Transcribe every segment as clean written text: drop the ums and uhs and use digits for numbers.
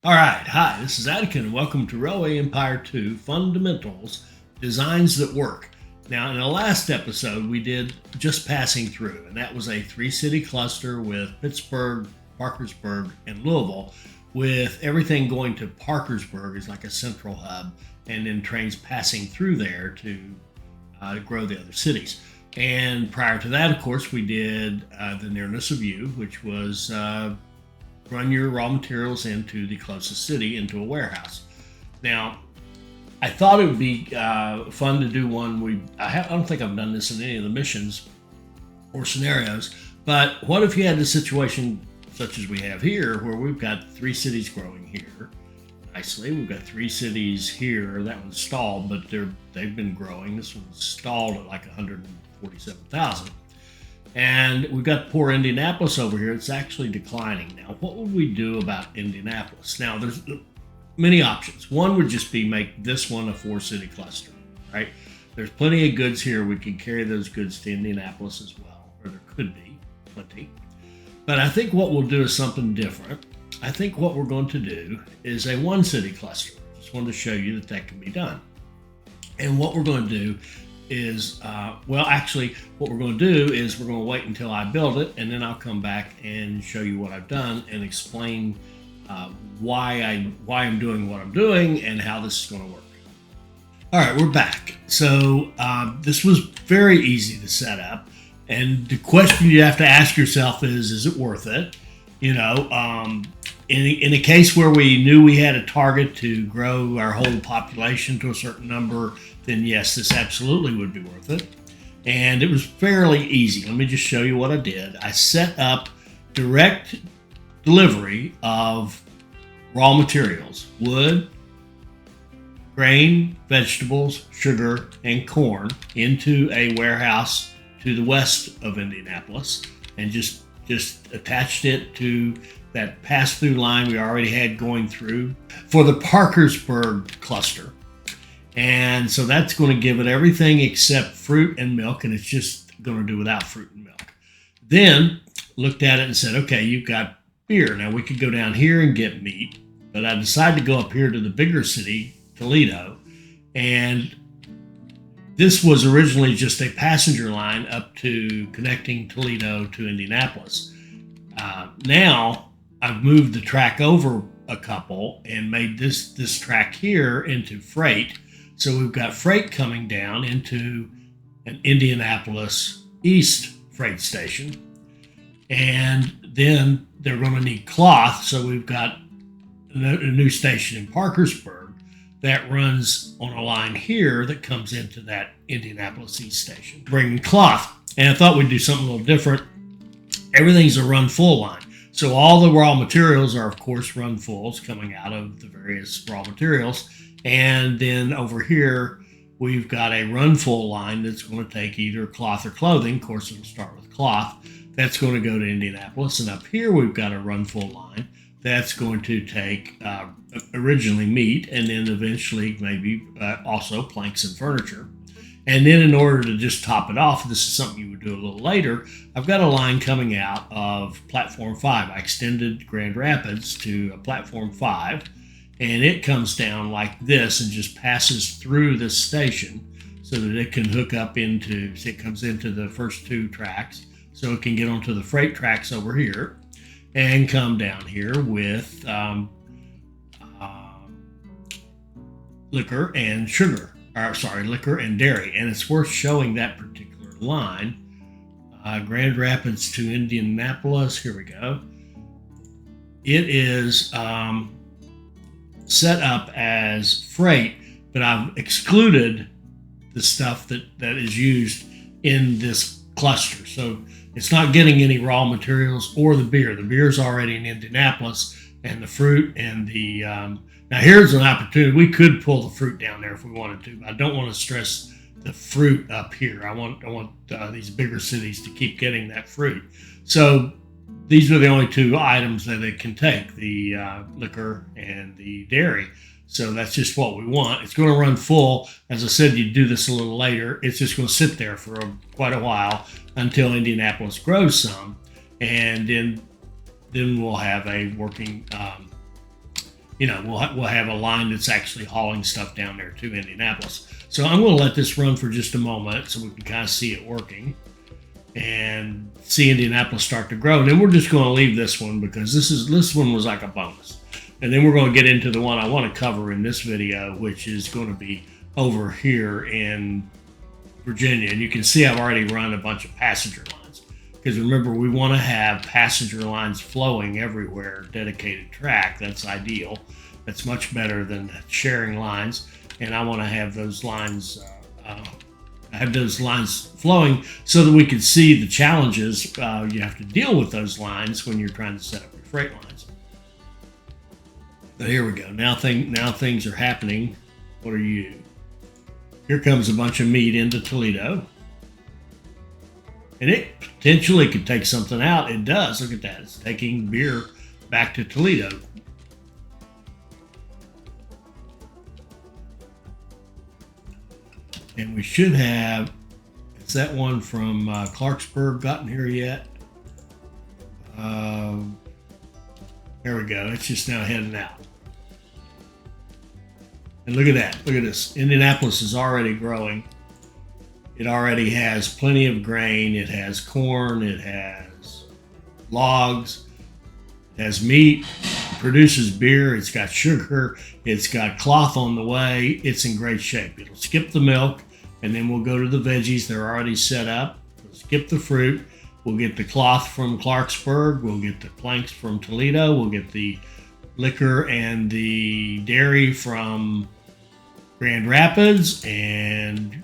All right, hi, this is Attica, and welcome to Railway Empire 2 Fundamentals Designs That Work. Now, in the last episode, we did just passing through, and that was a three-city cluster with Pittsburgh, Parkersburg, and Louisville, with everything going to Parkersburg as like a central hub, and then trains passing through there to grow the other cities. And prior to that, of course, we did the nearness of you, which was run your raw materials into the closest city, into a warehouse. Now, I thought it would be fun to do one. I don't think I've done this in any of the missions or scenarios, but what if you had a situation such as we have here, where we've got three cities growing here nicely. We've got three cities here. That one's stalled, but they've been growing. This one's stalled at like 147,000. And we've got poor Indianapolis over here. It's actually declining. Now, what would we do about Indianapolis? Now, there's many options. One would just be make this one a four-city cluster, right? There's plenty of goods here. We can carry those goods to Indianapolis as well, or there could be plenty. But I think what we'll do is something different. I think what we're going to do is a one-city cluster. Just wanted to show you that can be done. And what we're going to do is, what we're going to do is we're going to wait until I build it, and then I'll come back and show you what I've done and explain why I'm doing what I'm doing and how this is going to work. All right, we're back. So this was very easy to set up, and the question you have to ask yourself is it worth it? You know, in a case where we knew we had a target to grow our whole population to a certain number, then yes, this absolutely would be worth it. And it was fairly easy. Let me just show you what I did. I set up direct delivery of raw materials: wood, grain, vegetables, sugar, and corn into a warehouse to the west of Indianapolis, and just attached it to that pass-through line we already had going through for the Parkersburg cluster. And so that's going to give it everything except fruit and milk, and it's just going to do without fruit and milk. Then looked at it and said, okay, you've got beer. Now we could go down here and get meat, but I decided to go up here to the bigger city, Toledo, and this was originally just a passenger line up to connecting Toledo to Indianapolis. Now I've moved the track over a couple and made this track here into freight. So we've got freight coming down into an Indianapolis East freight station. And then they're going to need cloth. So we've got a new station in Parkersburg that runs on a line here that comes into that Indianapolis East station, bringing cloth. And I thought we'd do something a little different. Everything's a run full line. So all the raw materials are, of course, run fulls coming out of the various raw materials. And then over here, we've got a run full line that's going to take either cloth or clothing. Of course, it'll start with cloth. That's going to go to Indianapolis. And up here, we've got a run full line that's going to take originally meat, and then eventually maybe also planks and furniture. And then in order to just top it off, this is something you would do a little later, I've got a line coming out of Platform 5. I extended Grand Rapids to Platform 5, and it comes down like this and just passes through this station so that it can hook up into, so it comes into the first two tracks, so it can get onto the freight tracks over here and come down here with liquor and sugar. Liquor and dairy. And it's worth showing that particular line. Grand Rapids to Indianapolis. Here we go. It is set up as freight, but I've excluded the stuff that is used in this cluster. So it's not getting any raw materials or the beer. The beer's already in Indianapolis, and the fruit and the now here's an opportunity. We could pull the fruit down there if we wanted to, but I don't want to stress the fruit up here. I want these bigger cities to keep getting that fruit. So these are the only two items that it can take, the liquor and the dairy. So that's just what we want. It's going to run full. As I said, you do this a little later. It's just going to sit there for quite a while until Indianapolis grows some, and then we'll have a working we'll have a line that's actually hauling stuff down there to Indianapolis. So I'm going to let this run for just a moment so we can kind of see it working and see Indianapolis start to grow. And then we're just going to leave this one because this one was like a bonus. And then we're going to get into the one I want to cover in this video, which is going to be over here in Virginia. And you can see I've already run a bunch of passenger lines because remember, we want to have passenger lines flowing everywhere, dedicated track. That's ideal. That's much better than sharing lines. And I want to have those lines flowing so that we can see the challenges you have to deal with those lines when you're trying to set up your freight lines. So here we go. Now things are happening. What are you? Here comes a bunch of meat into Toledo. And it potentially could take something out. It does. Look at that. It's taking beer back to Toledo. And we should have, is that one from Clarksburg gotten here yet? There we go. It's just now heading out. And look at that. Look at this. Indianapolis is already growing. It already has plenty of grain. It has corn. It has logs. It has meat. It produces beer. It's got sugar. It's got cloth on the way. It's in great shape. It'll skip the milk, and then we'll go to the veggies. They're already set up. We'll skip the fruit. We'll get the cloth from Clarksburg. We'll get the planks from Toledo. We'll get the liquor and the dairy from Grand Rapids, and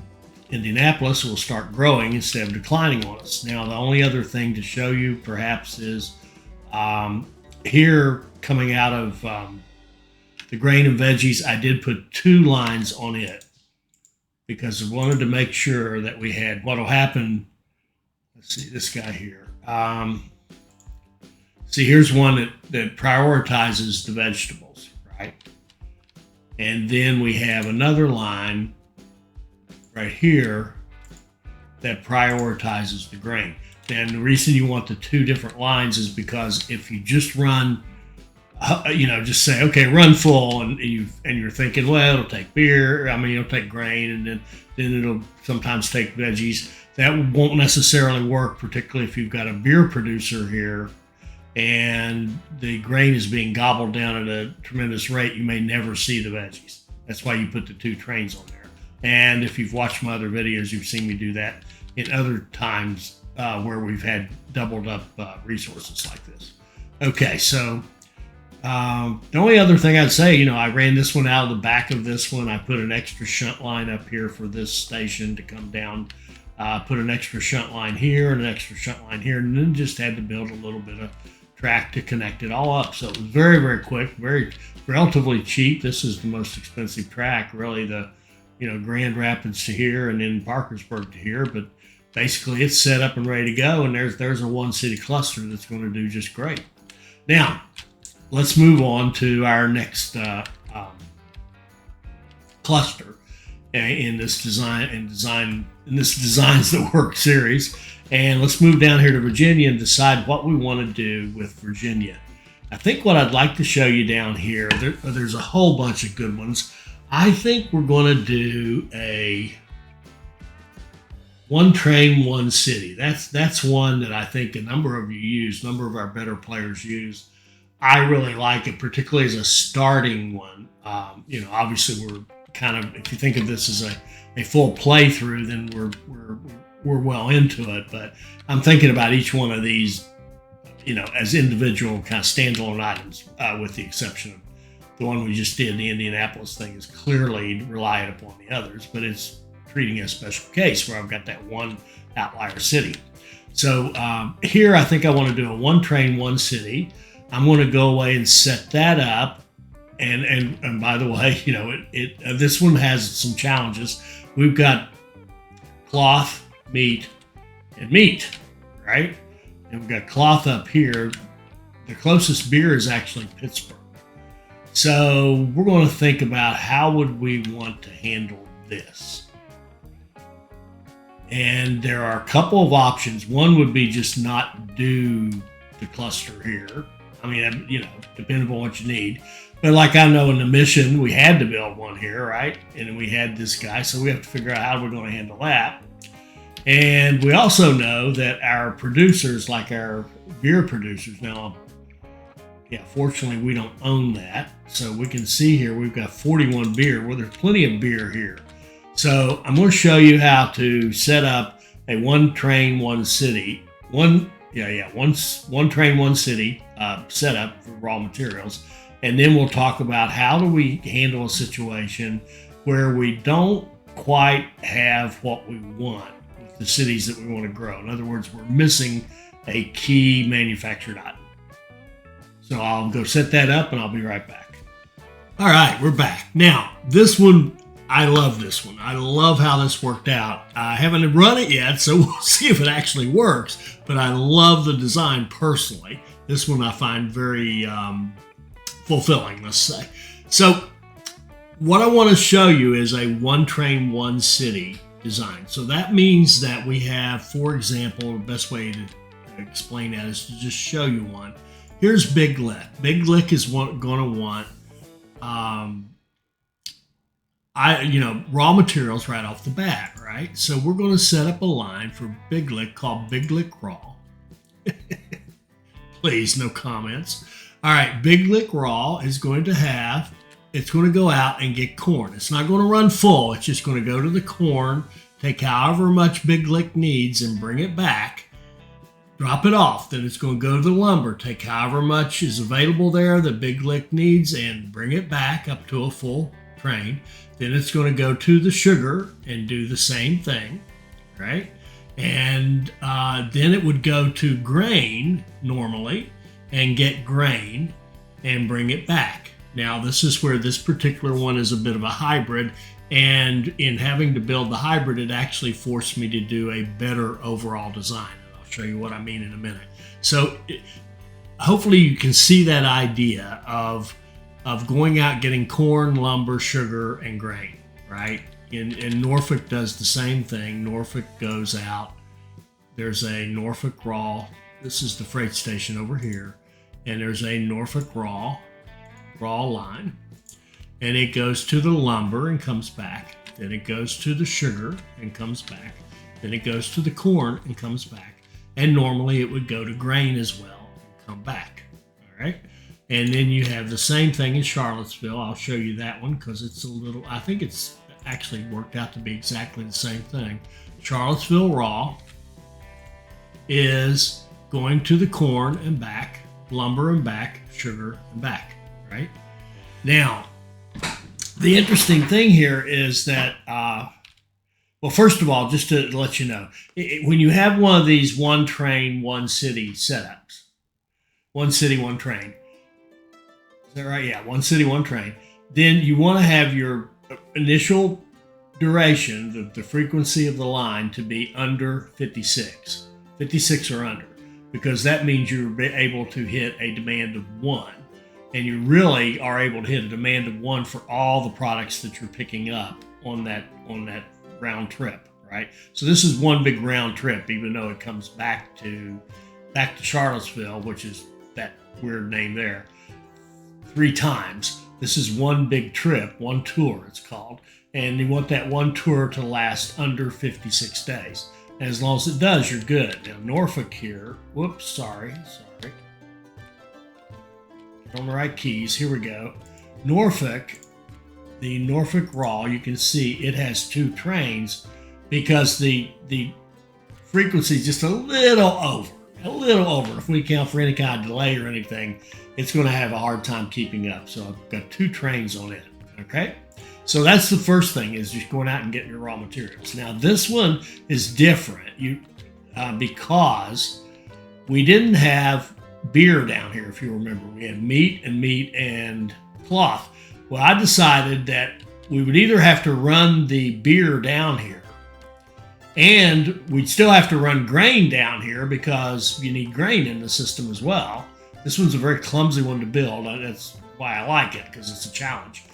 Indianapolis will start growing instead of declining on us. Now, the only other thing to show you perhaps is here coming out of the grain and veggies, I did put 2 lines on it because I wanted to make sure that we had what will happen. Let's see this guy here. See, here's one that prioritizes the vegetables, right? And then we have another line right here that prioritizes the grain. And the reason you want the 2 different lines is because if you just run, just say, okay, run full, and you're thinking, well, it'll take beer. It'll take grain, and then it'll sometimes take veggies. That won't necessarily work, particularly if you've got a beer producer here and the grain is being gobbled down at a tremendous rate. You may never see the veggies. That's why you put the 2 trains on there. And if you've watched my other videos, you've seen me do that in other times where we've had doubled up resources like this. Okay, so the only other thing I'd say, I ran this one out of the back of this one. I put an extra shunt line up here for this station to come down. Put an extra shunt line here and an extra shunt line here, and then just had to build a little bit of track to connect it all up. So it was very, very quick, very relatively cheap. This is the most expensive track, really, the Grand Rapids to here and then Parkersburg to here. But basically, it's set up and ready to go, and there's a 1-city cluster that's going to do just great. Now, let's move on to our next cluster in this Designs That Work series. And let's move down here to Virginia and decide what we want to do with Virginia. I think what I'd like to show you down here, there's a whole bunch of good ones. I think we're going to do a 1 train, 1 city. That's one that I think a number of our better players use. I really like it, particularly as a starting one. Obviously we're kind of, if you think of this as a full playthrough, then we're well into it. But I'm thinking about each one of these, as individual kind of standalone items, with the exception of the one we just did. The Indianapolis thing is clearly reliant upon the others, but it's treating a special case where I've got that one outlier city. So here I think I want to do a 1 train, 1 city. I'm going to go away and set that up. And by the way, this one has some challenges. We've got cloth, meat, and meat, right? And we've got cloth up here. The closest beer is actually Pittsburgh. So we're going to think about how would we want to handle this. And there are a couple of options. One would be just not do the cluster here. Depending on what you need. But like I know in the mission, we had to build one here, right? And we had this guy, so we have to figure out how we're going to handle that. And we also know that our producers, like our beer producers, now, yeah, fortunately we don't own that. So we can see here we've got 41 beer. Well, there's plenty of beer here. So I'm going to show you how to set up a one train, one city, one train, one city setup for raw materials. And then we'll talk about how do we handle a situation where we don't quite have what we want with the cities that we want to grow. In other words, we're missing a key manufactured item. So I'll go set that up and I'll be right back. All right, we're back. Now, this one, I love this one. I love how this worked out. I haven't run it yet, so we'll see if it actually works. But I love the design personally. This one I find very fulfilling, let's say. So what I want to show you is a one train, one city design. So that means that we have, for example, the best way to explain that is to just show you one. Here's Big Lick. Big Lick is going to want raw materials right off the bat, right? So we're going to set up a line for Big Lick called Big Lick Raw. Please, no comments. All right, Big Lick Raw is going to go out and get corn. It's not going to run full. It's just going to go to the corn, take however much Big Lick needs and bring it back, drop it off. Then it's going to go to the lumber, take however much is available there that Big Lick needs and bring it back up to a full train. Then it's going to go to the sugar and do the same thing, right? And then it would go to grain normally and get grain and bring it back. Now, this is where this particular one is a bit of a hybrid, and in having to build the hybrid, it actually forced me to do a better overall design. I'll show you what I mean in a minute. So hopefully you can see that idea of going out getting corn, lumber, sugar, and grain, right? And Norfolk does the same thing. Norfolk goes out. There's a Norfolk Raw. This is the freight station over here. And there's a Norfolk Raw line. And it goes to the lumber and comes back. Then it goes to the sugar and comes back. Then it goes to the corn and comes back. And normally it would go to grain as well and come back. All right. And then you have the same thing in Charlottesville. I'll show you that one because it's I think it's actually worked out to be exactly the same thing. Charlottesville Raw is going to the corn and back, lumber and back, sugar and back, right? Now, the interesting thing here is that, well, first of all, just to let you know, when you have one of these one train, one city setups, one city, one train, is that right? Yeah, one city, one train. Then you want to have your initial duration, the frequency of the line, to be under 56 or under, because that means you're able to hit a demand of 1. And you really are able to hit a demand of 1 for all the products that you're picking up on that round trip, right? So this is one big round trip, even though it comes back to Charlottesville, which is that weird name there, 3 times. This is one big trip, one tour it's called. And you want that one tour to last under 56 days. And as long as it does, you're good. Now Norfolk here, whoops, sorry. On the right keys, here we go. Norfolk, the Norfolk Raw, you can see it has 2 trains because the frequency is just a little over. If we count for any kind of delay or anything, it's going to have a hard time keeping up. So I've got 2 trains on it, okay? So that's the first thing, is just going out and getting your raw materials. Now this one is different because we didn't have beer down here, if you remember. We had meat and cloth. Well, I decided that we would either have to run the beer down here, and we'd still have to run grain down here because you need grain in the system as well. This one's a very clumsy one to build. That's why I like it, because it's a challenge.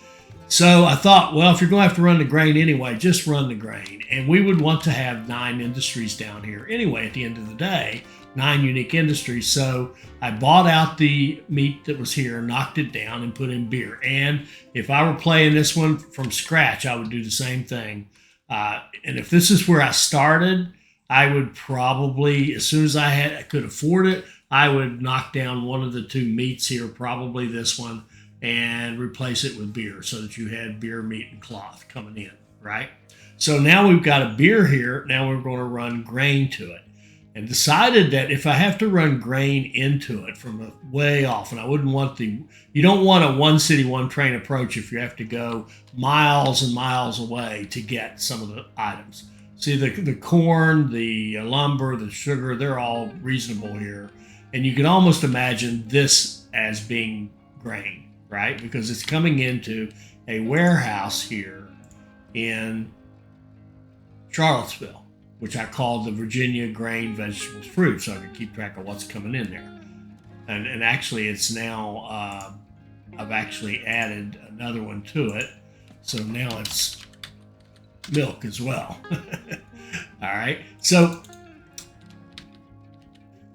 So I thought, well, if you're going to have to run the grain anyway, just run the grain. And we would want to have 9 industries down here anyway at the end of the day, 9 unique industries. So I bought out the meat that was here, knocked it down, and put in beer. And if I were playing this one from scratch, I would do the same thing. And if this is where I started, I would probably, as soon as I could afford it, I would knock down one of the 2 meats here, probably this one, and replace it with beer so that you had beer, meat, and cloth coming in, right? So now we've got a beer here. Now we're going to run grain to it. And decided that if I have to run grain into it from a way off, and I wouldn't want you don't want a one city, one train approach if you have to go miles and miles away to get some of the items. See, the corn, the lumber, the sugar, they're all reasonable here. And you can almost imagine this as being grain, right? Because it's coming into a warehouse here in Charlottesville, which I called the Virginia Grain, Vegetables, Fruit, so I could keep track of what's coming in there. And actually, it's now, I've actually added another one to it. So now it's milk as well. All right. So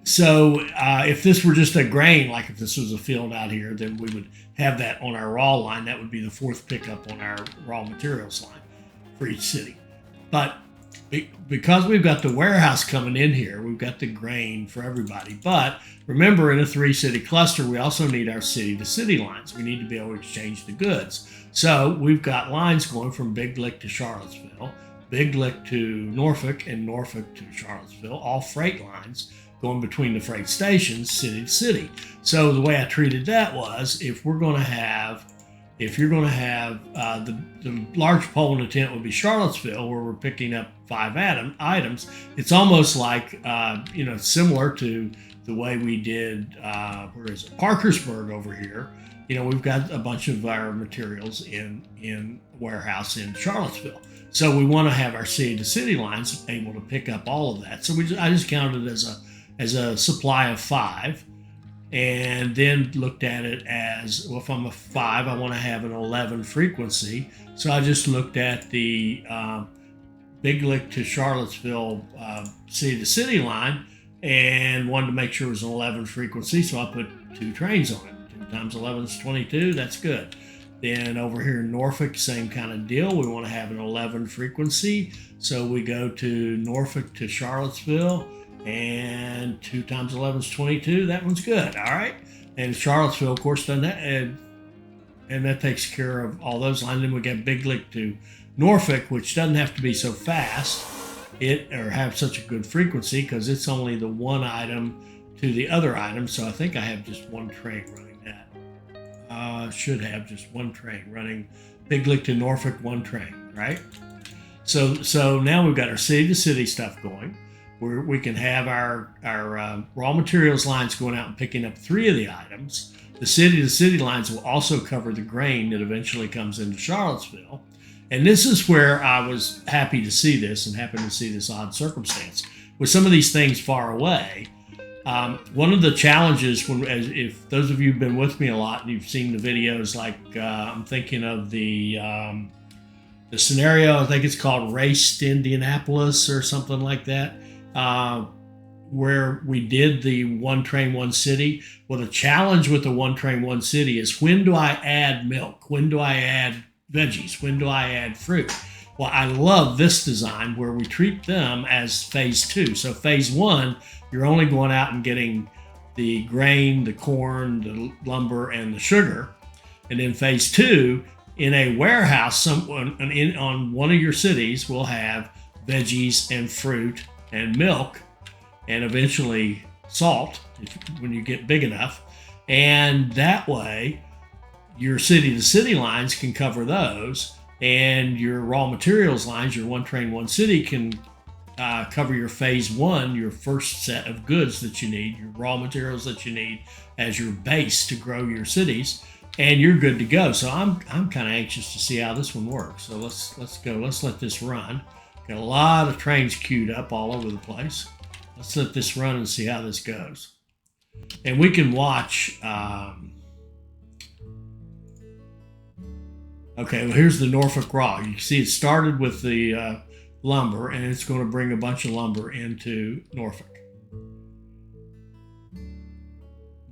if this were just a grain, like if this was a field out here, then we would have that on our raw line. That would be the 4th pickup on our raw materials line for each city. But because we've got the warehouse coming in here, we've got the grain for everybody. But remember, in a 3-city cluster, we also need our city-to-city lines. We need to be able to exchange the goods. So we've got lines going from Big Lick to Charlottesville, Big Lick to Norfolk, and Norfolk to Charlottesville, all freight lines going between the freight stations, city to city. So the way I treated that was, if you're going to have the large pole in the tent would be Charlottesville, where we're picking up 5 items. It's almost like, similar to the way we did, Parkersburg over here. We've got a bunch of our materials in warehouse in Charlottesville. So we want to have our city-to-city lines able to pick up all of that. So I just counted it as a supply of 5. And then looked at it as, well, if I'm a 5, I want to have an 11 frequency. So I just looked at the Big Lick to Charlottesville city-to-city line and wanted to make sure it was an 11 frequency. So I put 2 trains on it. 2 times 11 is 22. That's good. Then over here in Norfolk, same kind of deal. We want to have an 11 frequency. So we go to Norfolk to Charlottesville. And 2 times 11 is 22. That one's good. All right. And Charlottesville, of course, done that. And that takes care of all those lines. Then we got Big Lick to Norfolk, which doesn't have to be so fast or have such a good frequency, because it's only the one item to the other item. So I think I have just 1 train running that. Should have just 1 train running Big Lick to Norfolk, 1 train, right? So now we've got our city-to-city stuff going. We can have our raw materials lines going out and picking up 3 of the items. The city-to-city lines will also cover the grain that eventually comes into Charlottesville. And this is where I was happy to see this and happened to see this odd circumstance. With some of these things far away, one of the challenges, if those of you who've been with me a lot and you've seen the videos, like I'm thinking of the scenario, I think it's called Race to Indianapolis or something like that. Where we did the 1 train, 1 city. Well, the challenge with the 1 train, 1 city is, when do I add milk? When do I add veggies? When do I add fruit? Well, I love this design where we treat them as phase 2. So phase 1, you're only going out and getting the grain, the corn, the lumber, and the sugar. And then phase 2, in a warehouse, on one of your cities will have veggies and fruit and milk, and eventually salt when you get big enough. And that way, your city-to-city lines can cover those, and your raw materials lines, your 1 train, 1 city, can cover your phase 1, your first set of goods that you need, your raw materials that you need as your base to grow your cities, and you're good to go. So I'm kind of anxious to see how this one works. So let's go. Let's let this run. Got a lot of trains queued up all over the place. Let's let this run and see how this goes. And we can watch. Okay, well, here's the Norfolk Raw. You can see it started with the lumber, and it's going to bring a bunch of lumber into Norfolk.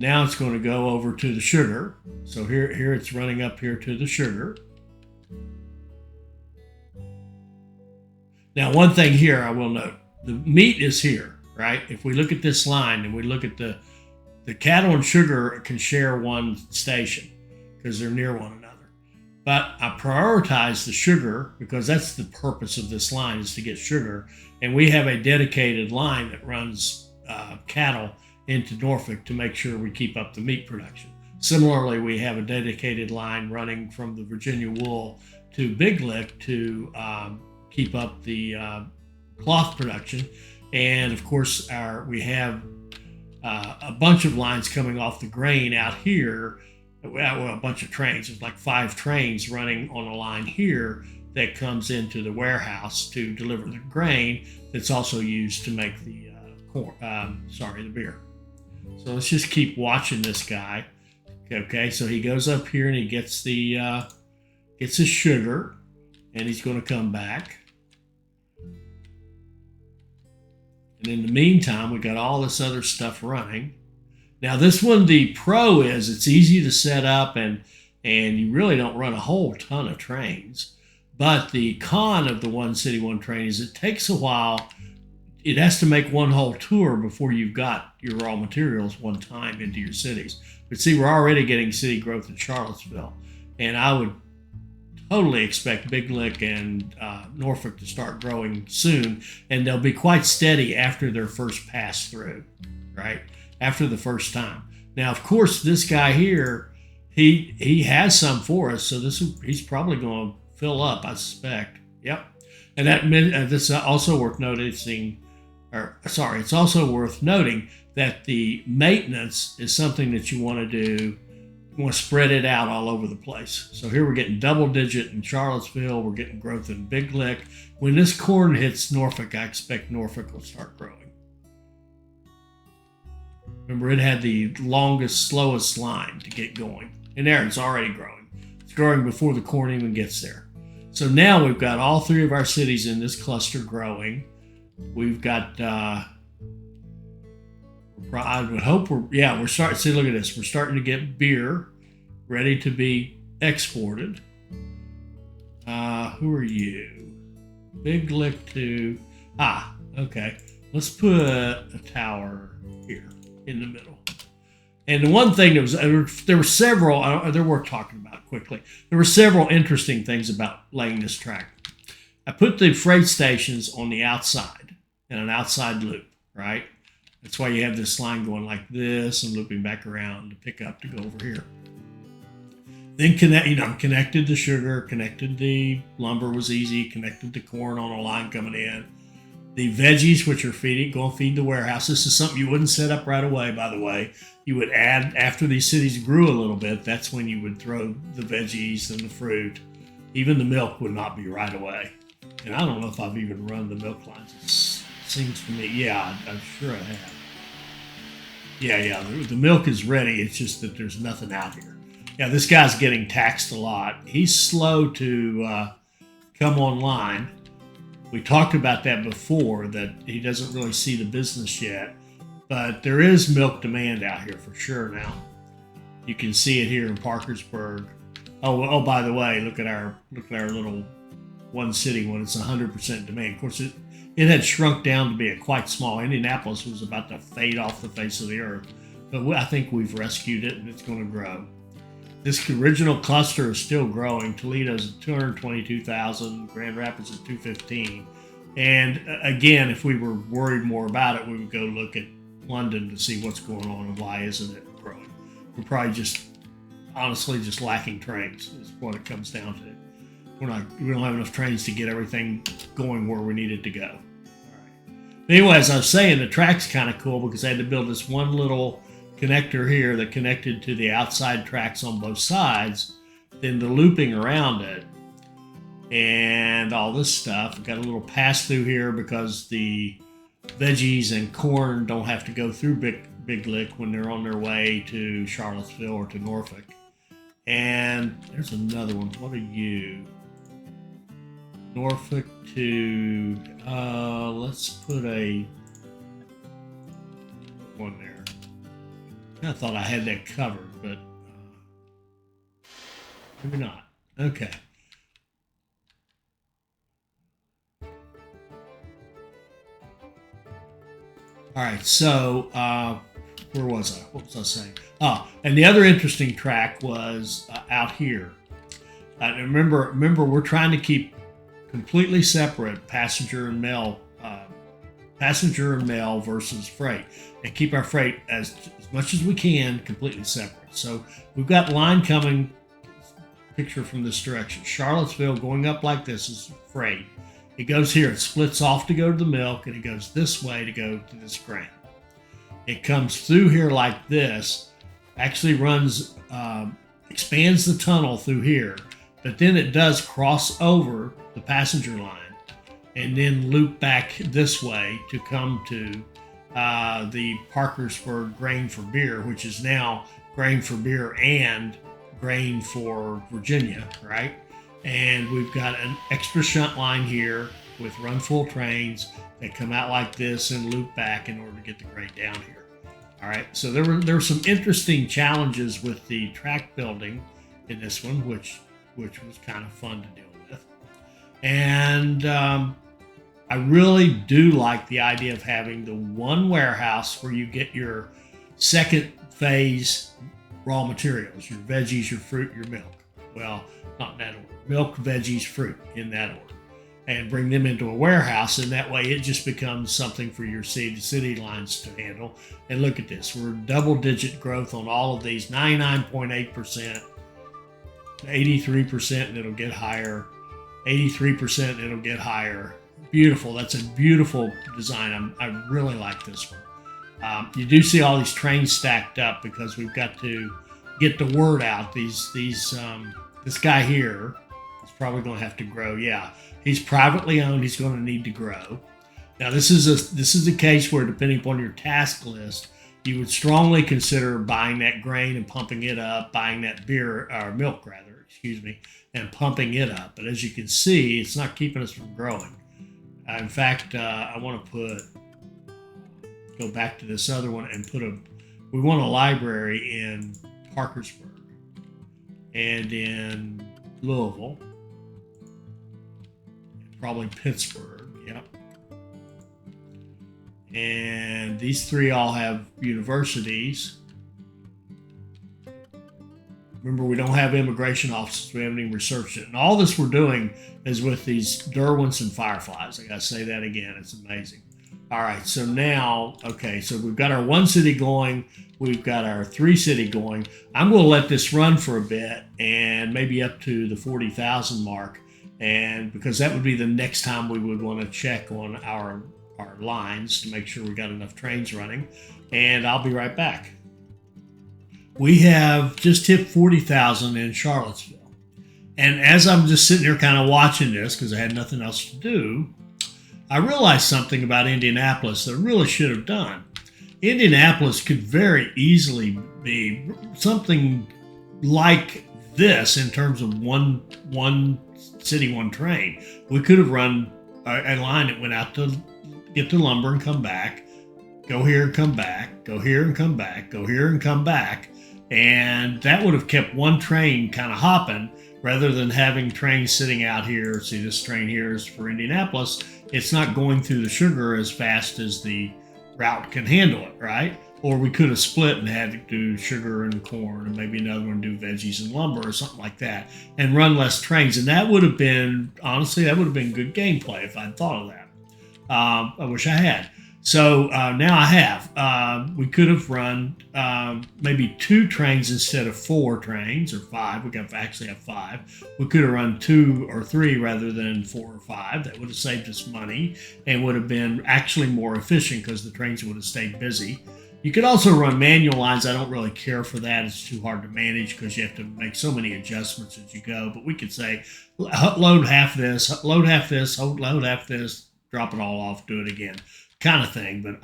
Now it's going to go over to the sugar. So here it's running up here to the sugar. Now, one thing here I will note, the meat is here, right? If we look at this line and we look at the cattle and sugar can share one station because they're near one another. But I prioritize the sugar because that's the purpose of this line, is to get sugar. And we have a dedicated line that runs cattle into Norfolk to make sure we keep up the meat production. Similarly, we have a dedicated line running from the Virginia wool to Big Lick to keep up the cloth production. And of course, we have a bunch of lines coming off the grain out here. Well, a bunch of trains. There's like 5 trains running on a line here that comes into the warehouse to deliver the grain that's also used to make the the beer. So let's just keep watching this guy. Okay, so he goes up here and he gets his sugar, and he's going to come back. And in the meantime, we got all this other stuff running. Now this one, the pro is it's easy to set up and you really don't run a whole ton of trains. But the con of the one city, one train is it takes a while. It has to make one whole tour before you've got your raw materials one time into your cities. But see, we're already getting city growth in Charlottesville. And I would totally expect Big Lick and Norfolk to start growing soon. And they'll be quite steady after their first pass through, right? After the first time. Now, of course, this guy here, he has some for us, so he's probably going to fill up, I suspect. Yep. And this is also worth noticing, it's also worth noting that the maintenance is something that you want to do. You want to spread it out all over the place. So here we're getting double digit in Charlottesville. We're getting growth in Big Lick. When this corn hits Norfolk, I expect Norfolk will start growing. Remember, it had the longest, slowest line to get going. And there, it's already growing. It's growing before the corn even gets there. So now we've got all 3 of our cities in this cluster growing. We've got, I would hope we're starting, see, look at this. We're starting to get beer ready to be exported. Who are you? Big Lick to, okay. Let's put a tower here in the middle. And the one thing there were several, they're worth talking about quickly. There were several interesting things about laying this track. I put the freight stations on the outside in an outside loop, right? That's why you have this line going like this and looping back around to pick up to go over here. Then connected the sugar, connected the lumber was easy, connected the corn on a line coming in. The veggies, which are going to feed the warehouse. This is something you wouldn't set up right away, by the way. You would add, after these cities grew a little bit, that's when you would throw the veggies and the fruit. Even the milk would not be right away. And I don't know if I've even run the milk lines. It seems to me, yeah, I'm sure I have. Yeah, the milk is ready. It's just that there's nothing out here. Yeah, this guy's getting taxed a lot. He's slow to come online. We talked about that before, that he doesn't really see the business yet, but there is milk demand out here for sure now. You can see it here in Parkersburg. Oh, by the way, look at our little one city one. It's 100% demand. Of course, it had shrunk down to be a quite small. Indianapolis was about to fade off the face of the earth, but I think we've rescued it and it's going to grow. This original cluster is still growing. Toledo's at 222,000, Grand Rapids at 215. And again, if we were worried more about it, we would go look at London to see what's going on and why isn't it growing. We're probably honestly just lacking trains is what it comes down to. We don't have enough trains to get everything going where we need it to go. All right. But anyway, as I was saying, the track's kind of cool because I had to build this one little connector here that connected to the outside tracks on both sides, then the looping around it, and all this stuff. We've got a little pass through here because the veggies and corn don't have to go through Big Lick when they're on their way to Charlottesville or to Norfolk. And there's another one. What are you? Norfolk to, let's put a one there. I thought I had that covered, but maybe not. Okay. All right, so where was I? What was I saying? Oh, and the other interesting track was out here. Remember, we're trying to keep completely separate passenger and mail versus freight, and keep our freight as much as we can completely separate. So we've got line coming. Picture from this direction. Charlottesville going up like this is freight. It goes here, it splits off to go to the milk, and it goes this way to go to this grain. It comes through here like this, actually runs, expands the tunnel through here, but then it does cross over the passenger line and then loop back this way to come to the Parkersburg Grain for Beer, which is now Grain for Beer and Grain for Virginia, right? And we've got an extra shunt line here with run full trains that come out like this and loop back in order to get the grain down here. All right, so there were some interesting challenges with the track building in this one, which was kind of fun to deal with. And I really do like the idea of having the one warehouse where you get your second phase raw materials, your veggies, your fruit, your milk. Well, not in that order. Milk, veggies, fruit in that order. And bring them into a warehouse, and that way it just becomes something for your city lines to handle. And look at this. We're double-digit growth on all of these, 99.8%, 83%, and it'll get higher, 83%, and it'll get higher. Beautiful. That's a beautiful design. I really like this one. You do see all these trains stacked up because we've got to get the word out. This guy here is probably going to have to grow. Yeah, he's privately owned. He's going to need to grow. Now, this is a case where, depending upon your task list, you would strongly consider buying that grain and pumping it up, buying that milk rather, and pumping it up. But as you can see, it's not keeping us from growing. In fact, I want to go back to this other one and we want a library in Parkersburg and in Louisville, probably Pittsburgh, yep. And these three all have universities. Remember, we don't have immigration offices. We haven't even researched it. And all this we're doing is with these Derwents and Fireflies. I got to say that again. It's amazing. All right, so now, okay, so we've got our one city going. We've got our 3 city going. I'm going to let this run for a bit and maybe up to the 40,000 mark. And because that would be the next time we would want to check on our lines to make sure we got enough trains running. And I'll be right back. We have just hit 40,000 in Charlottesville. And as I'm just sitting here kind of watching this, because I had nothing else to do, I realized something about Indianapolis that I really should have done. Indianapolis could very easily be something like this in terms of one city, one train. We could have run a line that went out to get the lumber and come back, go here and come back, go here and come back, go here and come back. And that would have kept one train kind of hopping rather than having trains sitting out here. See, this train here is for Indianapolis. It's not going through the sugar as fast as the route can handle it, right? Or we could have split and had to do sugar and corn and maybe another one do veggies and lumber or something like that and run less trains. And that would have been, honestly, that would have been good gameplay if I'd thought of that. I wish I had. So now I have. We could have run maybe 2 trains instead of 4 trains or 5. We actually have 5. We could have run 2 or 3 rather than 4 or 5. That would have saved us money and would have been actually more efficient because the trains would have stayed busy. You could also run manual lines. I don't really care for that. It's too hard to manage because you have to make so many adjustments as you go. But we could say, load half this, load half this, load half this, drop it all off, do it again, kind of thing. But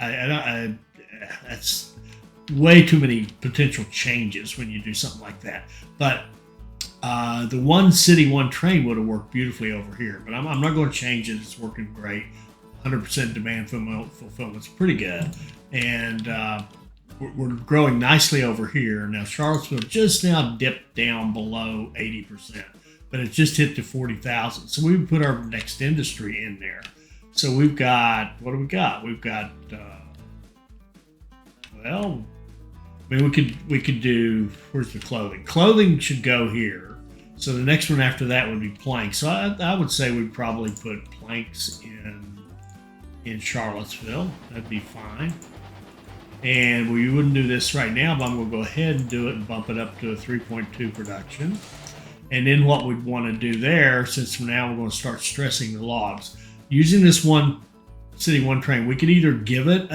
that's way too many potential changes when you do something like that. But the one city, one train would have worked beautifully over here. But I'm not going to change it. It's working great. 100% demand fulfillment's pretty good. And we're growing nicely over here. Now Charlottesville just now dipped down below 80%, but it just hit to 40,000. So we would put our next industry in there. So we've got, what do we got? We've got, well, I mean, we could do, where's the clothing? Clothing should go here. So the next one after that would be planks. So I would say we'd probably put planks in Charlottesville. That'd be fine. And we wouldn't do this right now, but I'm going to go ahead and do it and bump it up to a 3.2 production. And then what we'd want to do there, since now we're going to start stressing the logs, using this one city, one train, we could either give it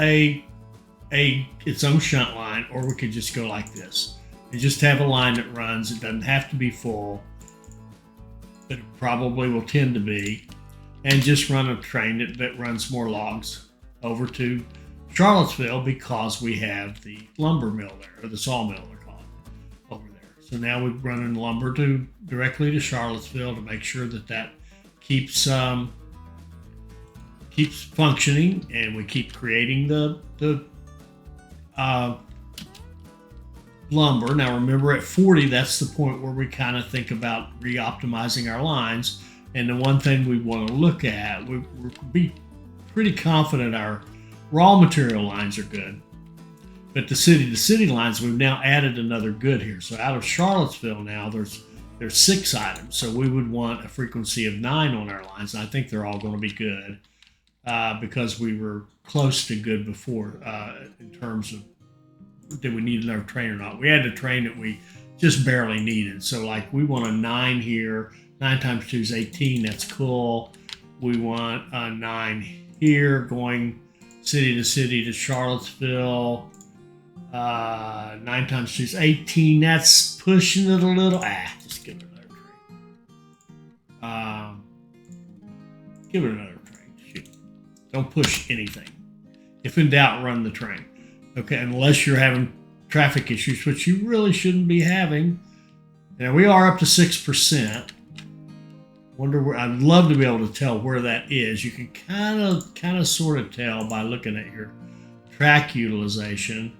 its own shunt line, or we could just go like this and just have a line that runs. It doesn't have to be full, but it probably will tend to be, and just run a train that runs more logs over to Charlottesville, because we have the lumber mill there, or the sawmill they're called, over there. So now we're running lumber directly to Charlottesville to make sure that keeps functioning, and we keep creating the lumber. Now remember, at 40, that's the point where we kind of think about re-optimizing our lines. And the one thing we want to look at, we'll be pretty confident our raw material lines are good, but the city lines, we've now added another good here. So out of Charlottesville now, there's 6 items. So we would want a frequency of 9 on our lines. And I think they're all going to be good, because we were close to good before, in terms of did we need another train or not. We had a train that we just barely needed. So like we want a 9 here. 9 times 2 is 18. That's cool. We want a 9 here going city to Charlottesville. 9 times 2 is 18. That's pushing it a little. Just give it another train. Give it another train. Shoot. Don't push anything. If in doubt, run the train. Okay, unless you're having traffic issues, which you really shouldn't be having. Now we are up to 6%. Wonder where, I'd love to be able to tell where that is. You can kind of sort of tell by looking at your track utilization.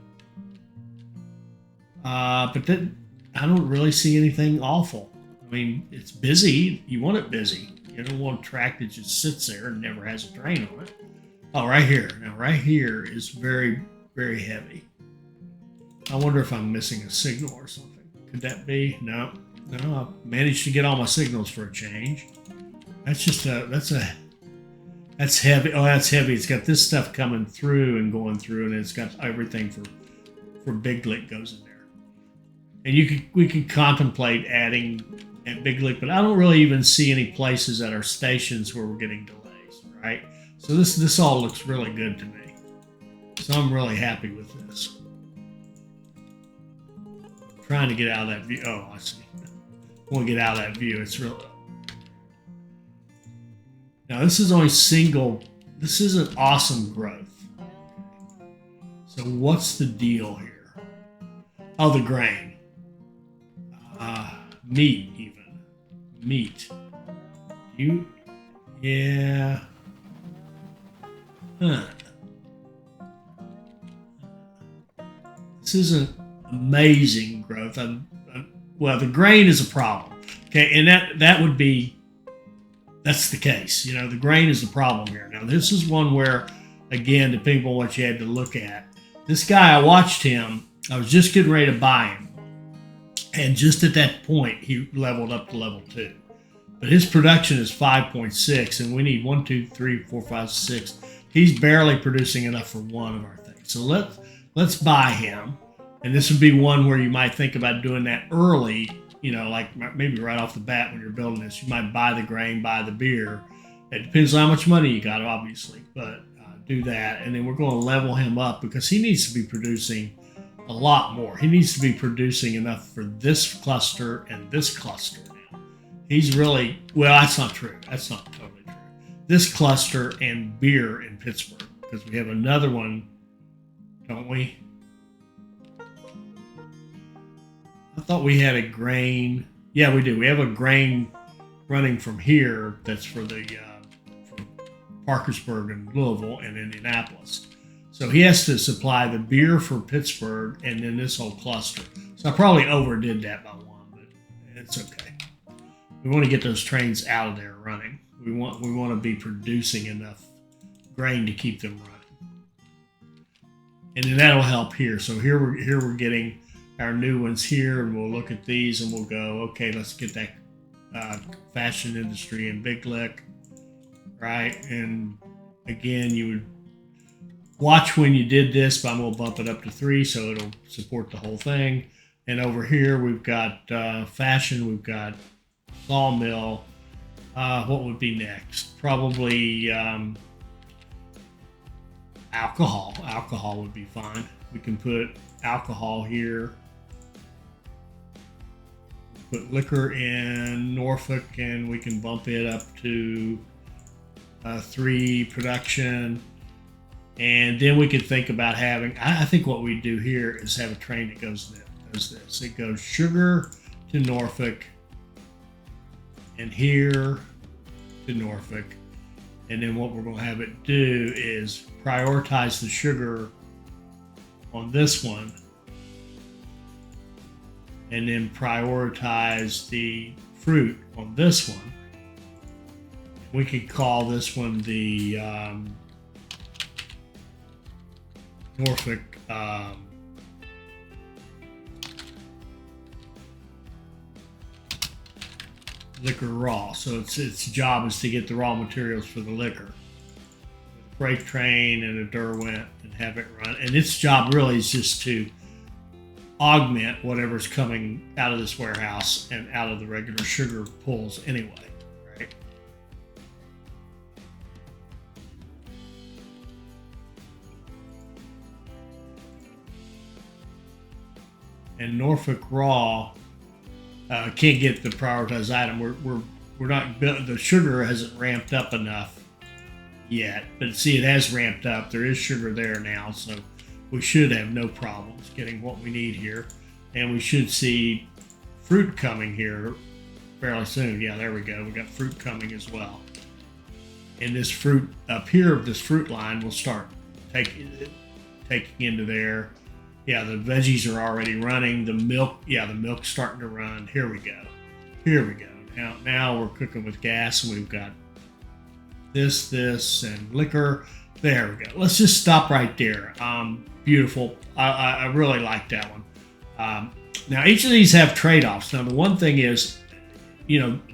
But then I don't really see anything awful. I mean, it's busy. You want it busy. You don't want a track that just sits there and never has a train on it. Oh, right here. Now, right here is very, very heavy. I wonder if I'm missing a signal or something. Could that be? No, I managed to get all my signals for a change. That's just that's heavy. Oh, that's heavy. It's got this stuff coming through and going through, and it's got everything for Big Lick goes in there. And we could contemplate adding at Big Lick, but I don't really even see any places at our stations where we're getting delays, right? So this all looks really good to me. So I'm really happy with this. I'm trying to get out of that view. Oh, I see. I want to get out of that view. It's real. Now this is only single. This isn't awesome growth. So what's the deal here? Oh, the grain. Meat even. Meat. Yeah. Huh. This isn't amazing growth. Well, the grain is a problem. Okay, and that would be, that's the case. You know, the grain is the problem here. Now, this is one where, again, depending on what you had to look at, this guy, I watched him. I was just getting ready to buy him. And just at that point, he leveled up to level 2. But his production is 5.6, and we need 1, 2, 3, 4, 5, 6. He's barely producing enough for one of our things. So let's buy him. And this would be one where you might think about doing that early, you know, like maybe right off the bat when you're building this. You might buy the grain, buy the beer. It depends on how much money you got, obviously. But do that, and then we're going to level him up because he needs to be producing a lot more. He needs to be producing enough for this cluster and this cluster now. He's really, well, that's not true. That's not totally true. This cluster and beer in Pittsburgh, because we have another one, don't we? I thought we had a grain. Yeah, we do. We have a grain running from here that's for the from Parkersburg and Louisville and Indianapolis. So he has to supply the beer for Pittsburgh and then this whole cluster. So I probably overdid that by one, but it's okay. We want to get those trains out of there running. We want to be producing enough grain to keep them running, and then that'll help here. So here we're getting our new ones here, and we'll look at these and we'll go, okay, let's get that fashion industry in Big Lick, right? And again, you would watch when you did this, but I'm going to bump it up to 3 so it'll support the whole thing. And over here we've got fashion, we've got sawmill. What would be next? Probably alcohol. Alcohol would be fine. We can put alcohol here. Put liquor in Norfolk, and we can bump it up to 3 production. And then we could think about having, I think what we do here is have a train that does this. It goes sugar to Norfolk, and here to Norfolk. And then what we're going to have it do is prioritize the sugar on this one, and then prioritize the fruit on this one. We could call this one the Norfolk liquor raw. So its job is to get the raw materials for the liquor, freight train and a Derwent, and have it run. And its job really is just to augment whatever's coming out of this warehouse and out of the regular sugar pulls anyway, right? And Norfolk raw can't get the prioritized item. We're not, the sugar hasn't ramped up enough yet, but see, it has ramped up. There is sugar there now, so we should have no problems getting what we need here. And we should see fruit coming here fairly soon. Yeah, there we go. We got fruit coming as well. And this fruit up here, this fruit line will start taking into there. Yeah, the veggies are already running. The milk, yeah, the milk's starting to run. Here we go. Here we go. Now we're cooking with gas, and we've got this, and liquor. There we go. Let's just stop right there. Beautiful. I really like that one. Now, each of these have trade-offs. Now, the one thing is,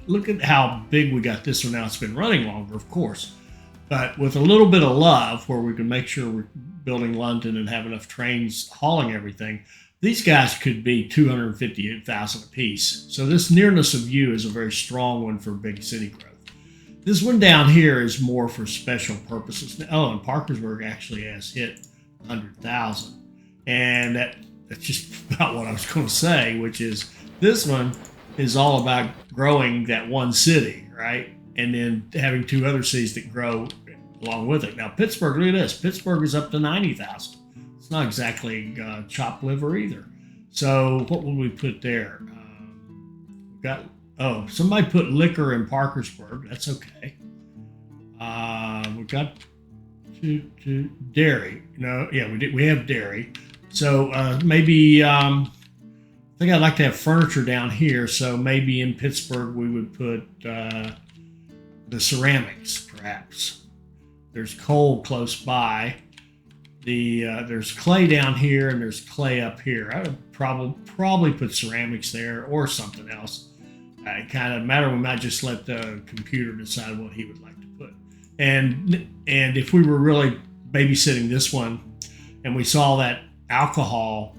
look at how big we got this one now. It's been running longer, of course. But with a little bit of love, where we can make sure we're building London and have enough trains hauling everything, these guys could be 250,000 apiece. So this nearness of view is a very strong one for big city growth. This one down here is more for special purposes. Oh, and Parkersburg actually has hit 100,000. And that's just about what I was going to say, which is this one is all about growing that one city, right? And then having 2 other cities that grow along with it. Now, Pittsburgh, look at this. Pittsburgh is up to 90,000. It's not exactly chopped liver either. So what would we put there? Somebody put liquor in Parkersburg. That's okay. We've got to dairy. No, yeah, we have dairy. So maybe I think I'd like to have furniture down here. So maybe in Pittsburgh we would put the ceramics, perhaps. There's coal close by. There's clay down here, and there's clay up here. I would probably put ceramics there or something else. It kind of matter. We might just let the computer decide what he would like to put. And if we were really babysitting this one, and we saw that alcohol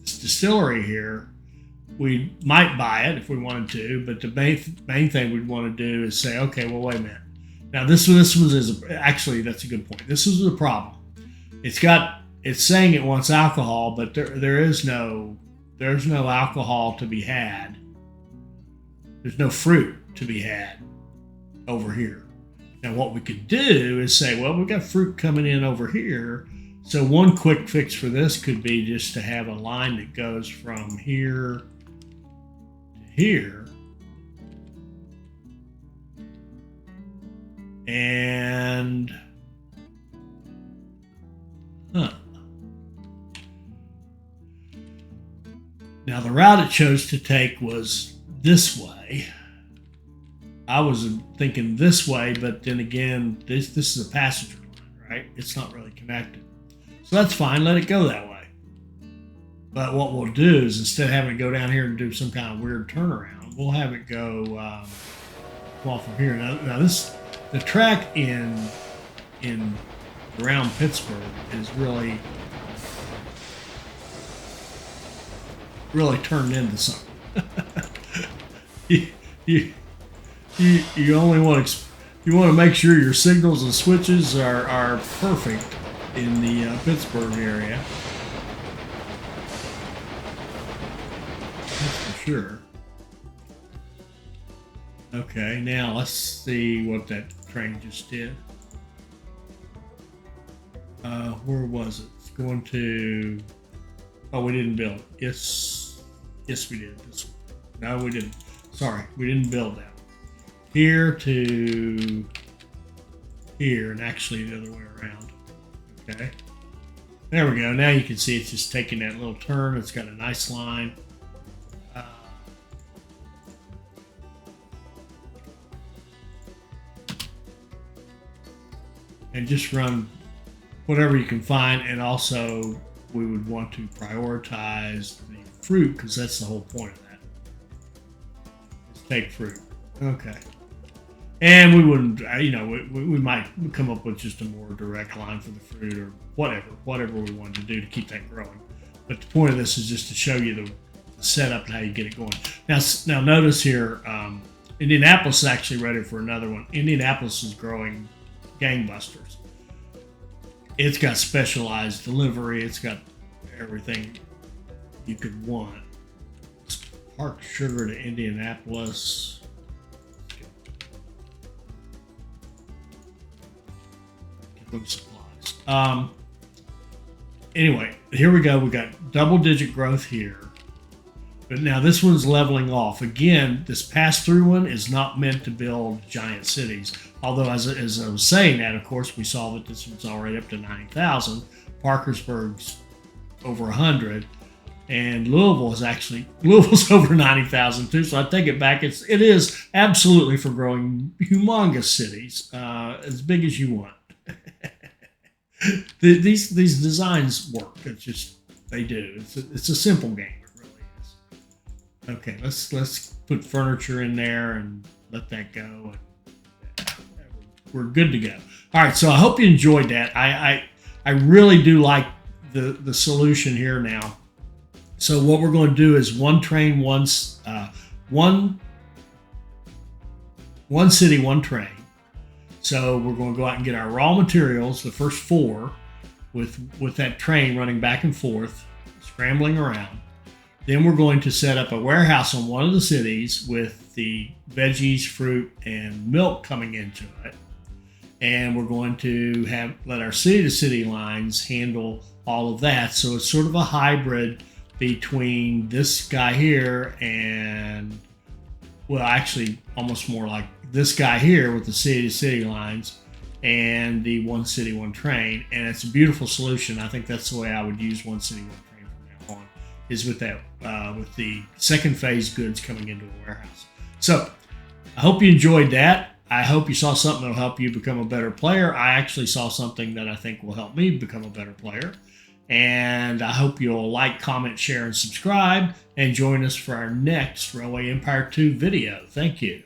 distillery here, we might buy it if we wanted to. But the main thing we'd want to do is say, okay, well, wait a minute. Now this one is actually, that's a good point. This is the problem. It's saying it wants alcohol, but there's no alcohol to be had. There's no fruit to be had over here. Now what we could do is say, well, we've got fruit coming in over here. So one quick fix for this could be just to have a line that goes from here to here. And route it chose to take was this way. I was thinking this way, but then again, this is a passenger line, right? It's not really connected. So that's fine. Let it go that way. But what we'll do is instead of having to go down here and do some kind of weird turnaround, we'll have it go off from here. Now the track in around Pittsburgh is really turned into something. You only want to make sure your signals and switches are perfect in the Pittsburgh area. That's for sure. Okay, now let's see what that train just did. Where was it? It's going to. Oh, we didn't build. Yes, we did. This one. No, we didn't. Sorry, we didn't build that. Here to here, and actually the other way around. Okay. There we go. Now you can see it's just taking that little turn. It's got a nice line. And just run whatever you can find. And also, we would want to prioritize the fruit because that's the whole point of that. Just take fruit. Okay. And we wouldn't, we might come up with just a more direct line for the fruit or whatever we wanted to do to keep that growing. But the point of this is just to show you the setup and how you get it going. Now notice here, Indianapolis is actually ready for another one. Indianapolis is growing gangbusters. It's got specialized delivery. It's got everything you could want. Park sugar to Indianapolis. Supplies. Anyway, here we go. We got double-digit growth here, but now this one's leveling off. Again, this pass-through one is not meant to build giant cities. Although, as I was saying that, of course, we saw that this one's already up to 9,000. Parkersburg's over 100, and Louisville's over 90,000 too. So I take it back. It is absolutely for growing humongous cities, as big as you want. These designs work. It's just they do. It's a simple game. It really is. Okay, let's put furniture in there and let that go. And we're good to go. All right. So I hope you enjoyed that. I really do like the solution here now. So what we're going to do is one train, one city, one train. So we're going to go out and get our raw materials, the first 4, with that train running back and forth, scrambling around. Then we're going to set up a warehouse on one of the cities with the veggies, fruit, and milk coming into it. And we're going to let our city-to-city lines handle all of that. So it's sort of a hybrid between this guy here and, well, actually almost more like this guy here with the city-to-city lines and the one city, one train. And it's a beautiful solution. I think that's the way I would use one city, one train from now on, is with that, with the second phase goods coming into a warehouse. So I hope you enjoyed that. I hope you saw something that will help you become a better player. I actually saw something that I think will help me become a better player. And I hope you'll like, comment, share, and subscribe, and join us for our next Railway Empire 2 video. Thank you.